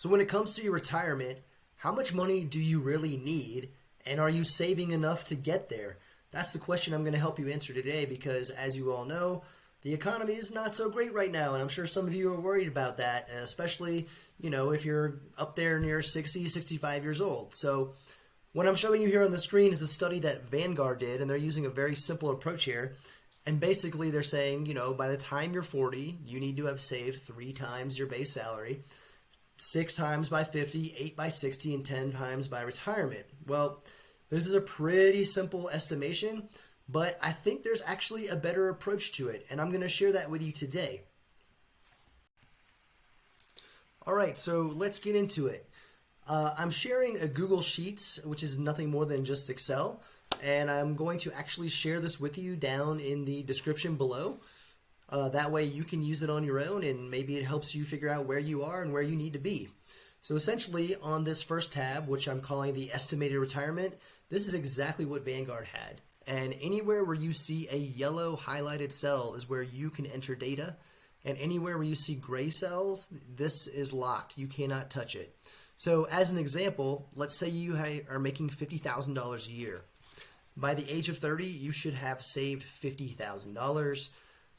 So when it comes to your retirement, how much money do you really need? And are you saving enough to get there? That's the question I'm going to help you answer today because, as you all know, the economy is not so great right now. And I'm sure some of you are worried about that, especially, if you're up there near 60, 65 years old. So what I'm showing you here on the screen is a study that Vanguard did, and they're using a very simple approach here. And basically they're saying, by the time you're 40, you need to have saved 3 times your base salary, 6 times by 50, 8 by 60, and 10 times by retirement. Well, this is a pretty simple estimation, but I think there's actually a better approach to it, and I'm going to share that with you today. All right, so let's get into it. I'm sharing a Google Sheets, which is nothing more than just Excel, and I'm going to actually share this with you down in the description below. That way you can use it on your own, and maybe it helps you figure out where you are and where you need to be. So essentially on this first tab, which I'm calling the estimated retirement, this is exactly what Vanguard had. And anywhere where you see a yellow highlighted cell is where you can enter data. And anywhere where you see gray cells, this is locked. You cannot touch it. So as an example, let's say you are making $50,000 a year. By the age of 30, you should have saved $50,000.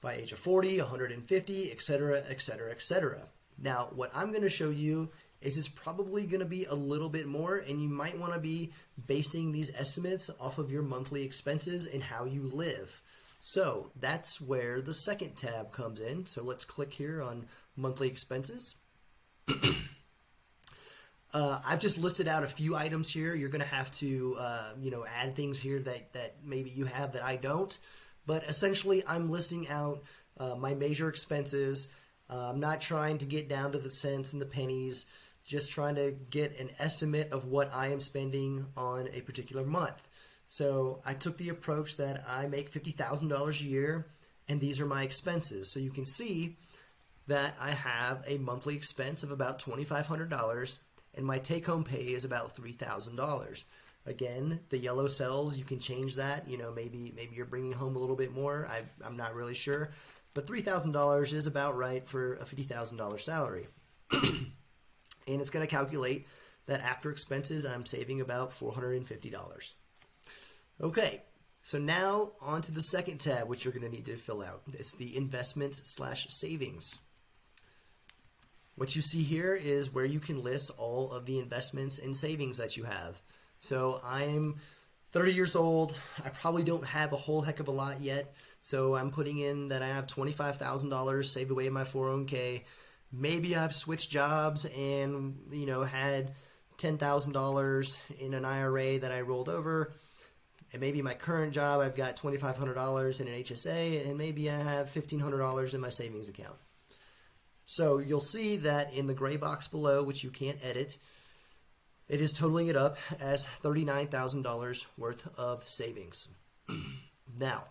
By age of 40, 150, etc., etc., etc. Now, what I'm going to show you is it's probably going to be a little bit more, and you might want to be basing these estimates off of your monthly expenses and how you live. So that's where the second tab comes in. So let's click here on monthly expenses. I've just listed out a few items here. You're going to have to, add things here that maybe you have that I don't. But essentially, I'm listing out my major expenses. I'm not trying to get down to the cents and the pennies, just trying to get an estimate of what I am spending on a particular month. So I took the approach that I make $50,000 a year, and these are my expenses. So you can see that I have a monthly expense of about $2,500, and my take-home pay is about $3,000. Again, the yellow cells, you can change that. Maybe you're bringing home a little bit more. I'm not really sure. But $3,000 is about right for a $50,000 salary. And it's going to calculate that after expenses, I'm saving about $450. Okay, so now on to the second tab, which you're going to need to fill out. It's the investments/savings. What you see here is where you can list all of the investments and savings that you have. So I'm 30 years old. I probably don't have a whole heck of a lot yet. So I'm putting in that I have $25,000 saved away in my 401k. Maybe I've switched jobs and, had $10,000 in an IRA that I rolled over. And maybe my current job, I've got $2,500 in an HSA, and maybe I have $1,500 in my savings account. So you'll see that in the gray box below, which you can't edit, it is totaling it up as $39,000 worth of savings. Now,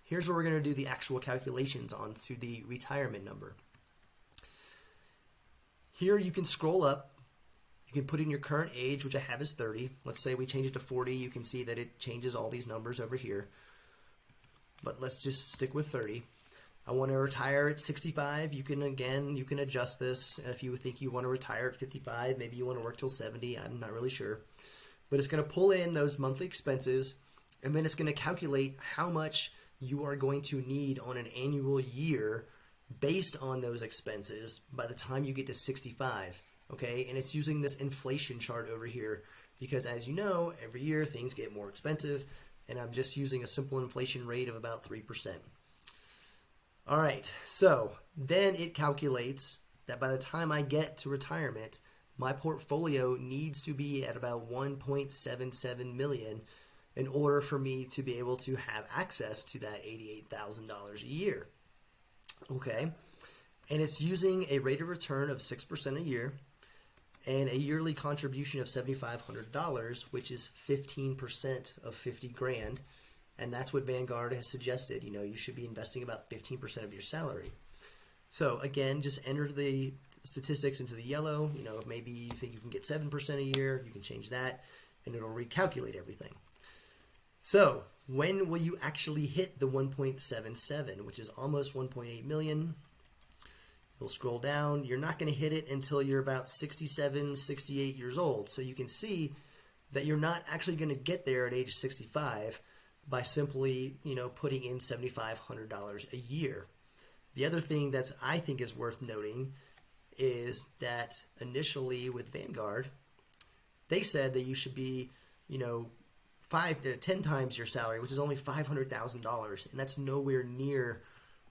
here's where we're going to do the actual calculations on to the retirement number. Here you can scroll up. You can put in your current age, which I have is 30. Let's say we change it to 40. You can see that it changes all these numbers over here. But let's just stick with 30. I want to retire at 65. You can adjust this. If you think you want to retire at 55, maybe you want to work till 70. I'm not really sure. But it's going to pull in those monthly expenses, and then it's going to calculate how much you are going to need on an annual year based on those expenses by the time you get to 65. Okay, and it's using this inflation chart over here because, as you know, every year things get more expensive, and I'm just using a simple inflation rate of about 3%. All right, so then it calculates that by the time I get to retirement, my portfolio needs to be at about 1.77 million in order for me to be able to have access to that $88,000 a year. Okay, and it's using a rate of return of 6% a year and a yearly contribution of $7,500, which is 15% of 50 grand. And that's what Vanguard has suggested. You should be investing about 15% of your salary. So again, just enter the statistics into the yellow. Maybe you think you can get 7% a year. You can change that, and it'll recalculate everything. So when will you actually hit the 1.77, which is almost 1.8 million? You'll scroll down. You're not going to hit it until you're about 67, 68 years old. So you can see that you're not actually going to get there at age 65 by simply, putting in $7,500 a year. The other thing that's I think is worth noting is that initially with Vanguard, they said that you should be, 5 to 10 times your salary, which is only $500,000, and that's nowhere near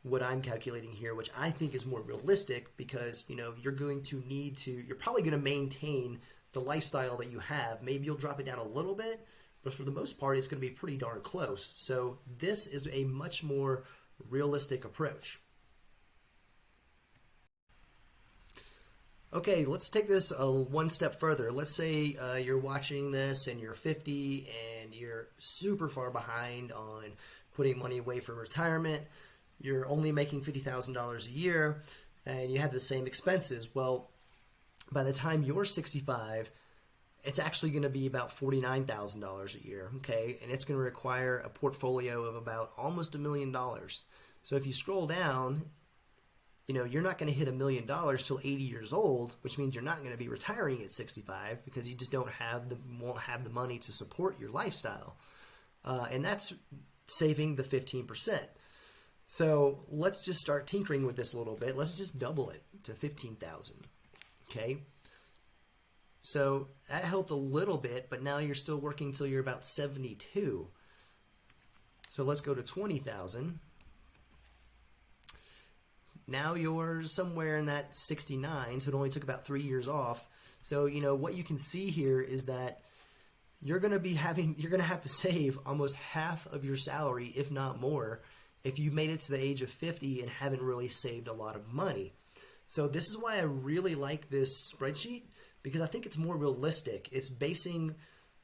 what I'm calculating here, which I think is more realistic because, you're probably going to maintain the lifestyle that you have. Maybe you'll drop it down a little bit, but for the most part, it's going to be pretty darn close. So this is a much more realistic approach. Okay, let's take this one step further. Let's say you're watching this and you're 50 and you're super far behind on putting money away for retirement. You're only making $50,000 a year and you have the same expenses. Well, by the time you're 65, it's actually going to be about $49,000 a year, okay? And it's going to require a portfolio of about almost $1 million. So if you scroll down, you're not going to hit $1 million till 80 years old, which means you're not going to be retiring at 65 because you just won't have the money to support your lifestyle. And that's saving the 15%. So let's just start tinkering with this a little bit. Let's just double it to 15,000. Okay. So that helped a little bit, but now you're still working till you're about 72. So let's go to 20,000. Now you're somewhere in that 69, so it only took about 3 years off. So, what you can see here is that you're going to have to save almost half of your salary, if not more, if you made it to the age of 50 and haven't really saved a lot of money. So this is why I really like this spreadsheet, because I think it's more realistic. It's basing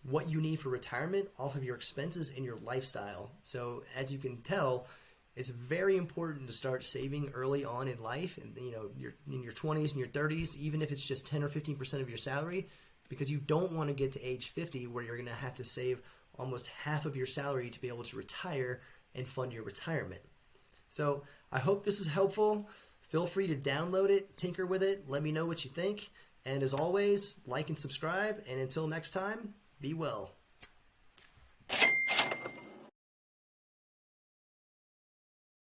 what you need for retirement off of your expenses and your lifestyle. So as you can tell, it's very important to start saving early on in life, and you're in your 20s and your 30s, even if it's just 10 or 15% of your salary, because you don't want to get to age 50 where you're going to have to save almost half of your salary to be able to retire and fund your retirement. So I hope this is helpful. Feel free to download it, tinker with it, let me know what you think, and as always, like and subscribe, and until next time, be well.